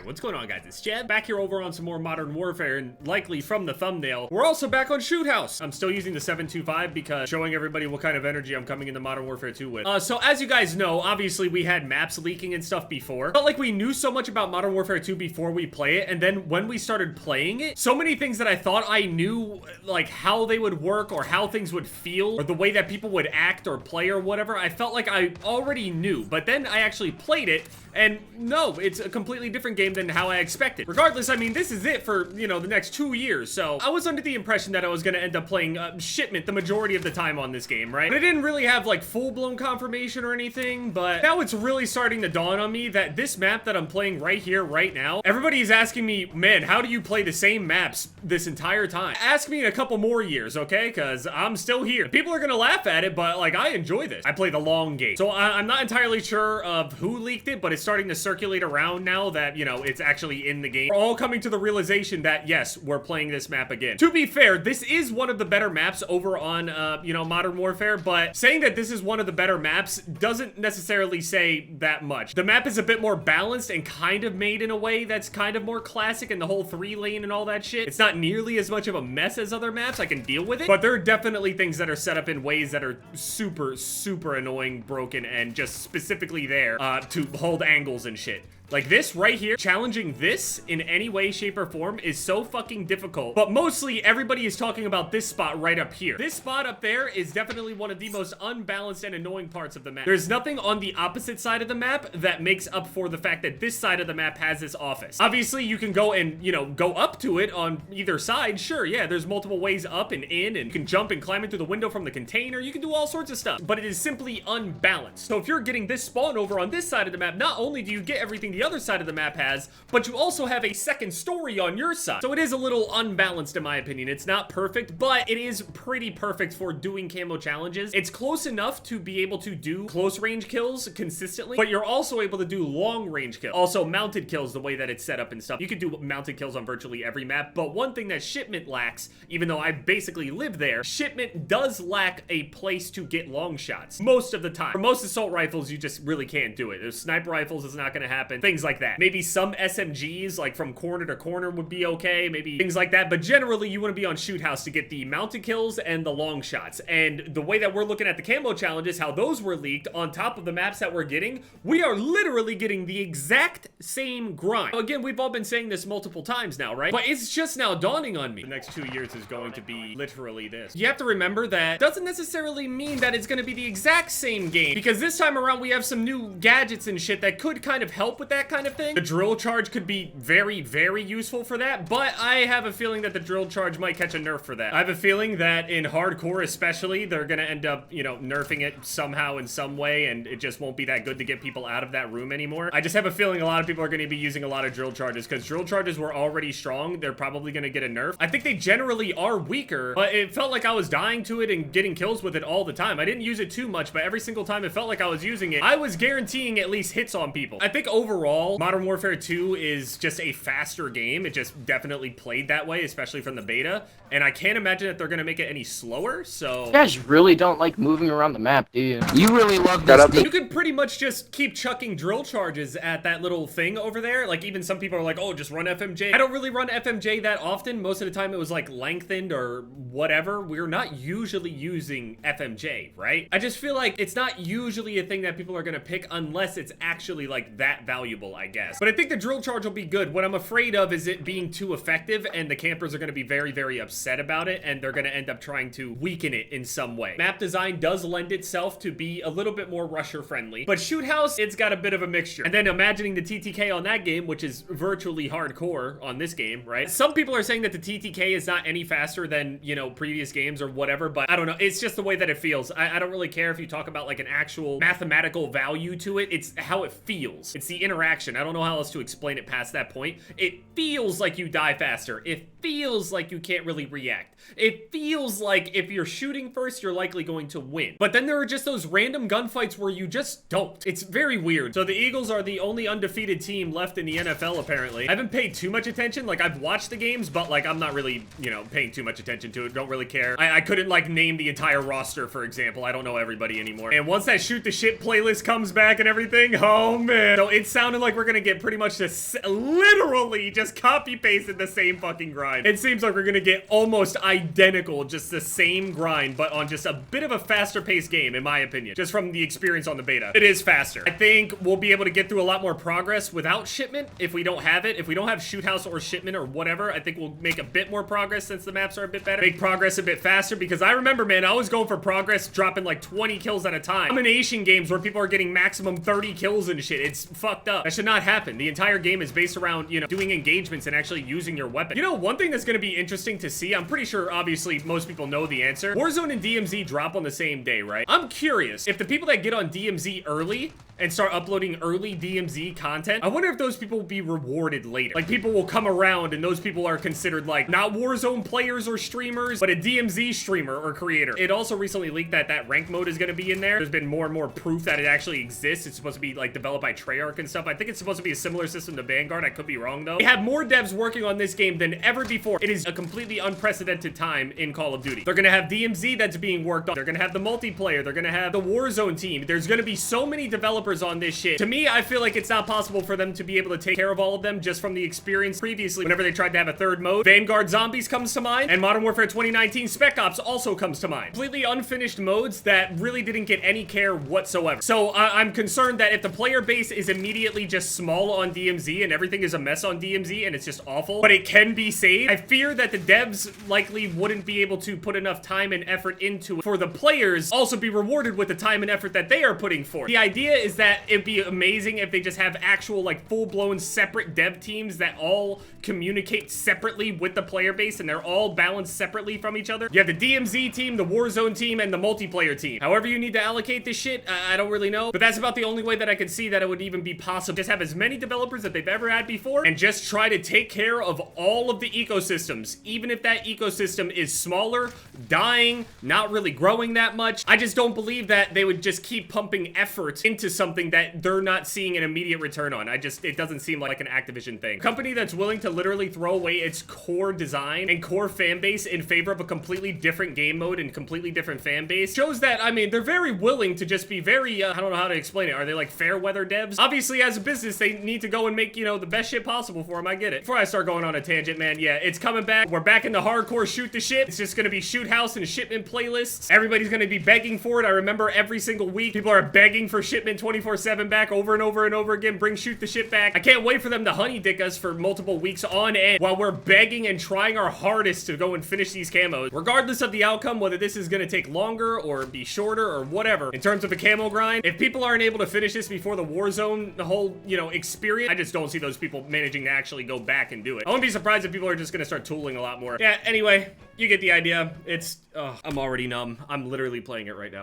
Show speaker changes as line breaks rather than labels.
What's going on, guys? It's Jeb, back here over on some more Modern Warfare, and likely from the thumbnail, we're also back on Shoot House. I'm still using the 725 because showing everybody what kind of energy I'm coming into Modern Warfare 2 with. So as you guys know, obviously we had maps leaking and stuff before. Felt like we knew so much about Modern Warfare 2 before we play it, and then when we started playing it, so many things that I thought I knew, like how they would work or how things would feel or the way that people would act or play or whatever, I felt like I already knew. But then I actually played it, and no, it's a completely different game than how I expected. Regardless, I mean, this is it for, you know, the next 2 years, so I was under the impression that I was gonna end up playing Shipment the majority of the time on this game, right? But I didn't really have, like, full-blown confirmation or anything, but now it's really starting to dawn on me that this map that I'm playing right here, right now, everybody is asking me, man, how do you play the same maps this entire time? Ask me in a couple more years, okay? Because I'm still here. People are gonna laugh at it, but, like, I enjoy this. I play the long game. So I'm not entirely sure of who leaked it, but it's starting to circulate around now that, you know, it's actually in the game. We're all coming to the realization that, yes, we're playing this map again. To be fair, this is one of the better maps over on, you know, Modern Warfare, but saying that this is one of the better maps doesn't necessarily say that much. The map is a bit more balanced and kind of made in a way that's kind of more classic, and the whole 3-lane and all that shit. It's not nearly as much of a mess as other maps. I can deal with it, but there are definitely things that are set up in ways that are super, super annoying, broken, and just specifically there to hold angles and shit. Like this right here, challenging this in any way, shape, or form is so fucking difficult. But mostly everybody is talking about this spot right up here. This spot up there is definitely one of the most unbalanced and annoying parts of the map. There's nothing on the opposite side of the map that makes up for the fact that this side of the map has this office. Obviously, you can go and, you know, go up to it on either side. Sure, yeah, there's multiple ways up and in, and you can jump and climb into the window from the container. You can do all sorts of stuff, but it is simply unbalanced. So if you're getting this spawn over on this side of the map, not only do you get everything the other side of the map has, but you also have a second story on your side. So it is a little unbalanced in my opinion. It's not perfect, but it is pretty perfect for doing camo challenges. It's close enough to be able to do close range kills consistently, but you're also able to do long range kills. Also mounted kills, the way that it's set up and stuff. You can do mounted kills on virtually every map, but one thing that Shipment lacks, even though I basically live there, Shipment does lack a place to get long shots most of the time. For most assault rifles, you just really can't do it. There's sniper rifles, it's not gonna happen. Things like that. Maybe some SMGs, like from corner to corner, would be okay. Maybe things like that. But generally, you want to be on Shoot House to get the mounted kills and the long shots. And the way that we're looking at the camo challenges, how those were leaked on top of the maps that we're getting, we are literally getting the exact same grind. Now, again, we've all been saying this multiple times now, right? But it's just now dawning on me. The next 2 years is going to be literally this. You have to remember that doesn't necessarily mean that it's going to be the exact same game, because this time around we have some new gadgets and shit that could kind of help with that kind of thing. The drill charge could be very, very useful for that, but I have a feeling that the drill charge might catch a nerf for that. I have a feeling that in hardcore especially, they're gonna end up, you know, nerfing it somehow in some way, and it just won't be that good to get people out of that room anymore. I just have a feeling a lot of people are gonna be using a lot of drill charges, because drill charges were already strong. They're probably gonna get a nerf. I think they generally are weaker, but it felt like I was dying to it and getting kills with it all the time. I didn't use it too much, but every single time it felt like I was using it, I was guaranteeing at least hits on people. I think overall, Modern Warfare 2 is just a faster game. It just definitely played that way, especially from the beta, and I can't imagine that they're gonna make it any slower, so...
You guys really don't like moving around the map, do you? You really love this game.
You could pretty much just keep chucking drill charges at that little thing over there. Like, even some people are like, oh, just run FMJ. I don't really run FMJ that often. Most of the time it was like lengthened or whatever. We're not usually using FMJ, right? I just feel like it's not usually a thing that people are gonna pick unless it's actually like that valuable, I guess. But I think the drill charge will be good. What I'm afraid of is it being too effective, and the campers are going to be very, very upset about it, and they're going to end up trying to weaken it in some way. Map design does lend itself to be a little bit more rusher friendly, but Shoot House, it's got a bit of a mixture. And then imagining the TTK on that game, which is virtually hardcore on this game, right? Some people are saying that the TTK is not any faster than, you know, previous games or whatever, but I don't know. It's just the way that it feels. I don't really care if you talk about like an actual mathematical value to it. It's how it feels. It's the interaction. I don't know how else to explain it past that point. It feels like you die faster. It feels like you can't really react. It feels like if you're shooting first, you're likely going to win. But then there are just those random gunfights where you just don't. It's very weird. So the Eagles are the only undefeated team left in the NFL, apparently. I haven't paid too much attention. Like, I've watched the games, but like, I'm not really, you know, paying too much attention to it. Don't really care. I couldn't like name the entire roster, for example. I don't know everybody anymore. And once that Shoot the Shit playlist comes back and everything, oh man. So it sounded like we're gonna get pretty much just literally just copy pasted the same fucking grind. It seems like we're gonna get almost identical, just the same grind, but on just a bit of a faster paced game, in my opinion, just from the experience on the beta. It is faster. I think we'll be able to get through a lot more progress without Shipment if we don't have it. If we don't have Shoot House or Shipment or whatever, I think we'll make a bit more progress since the maps are a bit better. Make progress a bit faster, because I remember, man, I was going for progress dropping like 20 kills at a time. I'm in Asian games where people are getting maximum 30 kills and shit. It's fucked up. That should not happen. The entire game is based around, you know, doing engagements and actually using your weapon. You know, one thing that's going to be interesting to see, I'm pretty sure obviously most people know the answer. Warzone and DMZ drop on the same day, right? I'm curious if the people that get on DMZ early and start uploading early DMZ content, I wonder if those people will be rewarded later. Like, people will come around and those people are considered like not Warzone players or streamers, but a DMZ streamer or creator. It also recently leaked that that rank mode is going to be in there. There's been more and more proof that it actually exists. It's supposed to be like developed by Treyarch and stuff. I think it's supposed to be a similar system to Vanguard. I could be wrong though. They have more devs working on this game than ever before. It is a completely unprecedented time in Call of Duty. They're going to have DMZ that's being worked on. They're going to have the multiplayer. They're going to have the Warzone team. There's going to be so many developers on this shit. To me, I feel like it's not possible for them to be able to take care of all of them just from the experience previously whenever they tried to have a third mode. Vanguard Zombies comes to mind, and Modern Warfare 2019 Spec Ops also comes to mind. Completely unfinished modes that really didn't get any care whatsoever. So I'm concerned that if the player base is immediately just small on DMZ and everything is a mess on DMZ and it's just awful, but it can be saved, I fear that the devs likely wouldn't be able to put enough time and effort into it for the players also be rewarded with the time and effort that they are putting forth. The idea is that it'd be amazing if they just have actual like full-blown separate dev teams that all communicate separately with the player base and they're all balanced separately from each other. You have the DMZ team, the Warzone team, and the multiplayer team. However you need to allocate this shit, I don't really know, but that's about the only way that I could see that it would even be possible. Just have as many developers that they've ever had before and just try to take care of all of the ecosystems, even if that ecosystem is smaller, dying, not really growing that much. I just don't believe that they would just keep pumping effort into something that they're not seeing an immediate return on. It doesn't seem like an Activision thing. A company that's willing to literally throw away its core design and core fan base in favor of a completely different game mode and completely different fan base shows that, I mean, they're very willing to just be very, I don't know how to explain it. Are they like fair weather devs? Obviously, as a business, they need to go and make, you know, the best shit possible for them. I get it. Before I start going on a tangent, man, yeah, it's coming back. We're back in the hardcore shoot the shit. It's just gonna be Shoot House and Shipment playlists. Everybody's gonna be begging for it. I remember every single week, people are begging for Shipment 24/7 back over and over and over again. Bring Shoot the Shit back. I can't wait for them to honey dick us for multiple weeks on end while we're begging and trying our hardest to go and finish these camos. Regardless of the outcome, whether this is gonna take longer or be shorter or whatever, in terms of a camo grind, if people aren't able to finish this before the Warzone, the whole, you know, experience, I just don't see those people managing to actually go back and do it. I wouldn't be surprised if people are just gonna start tooling a lot more. Yeah, anyway, you get the idea. It's, I'm already numb. I'm literally playing it right now.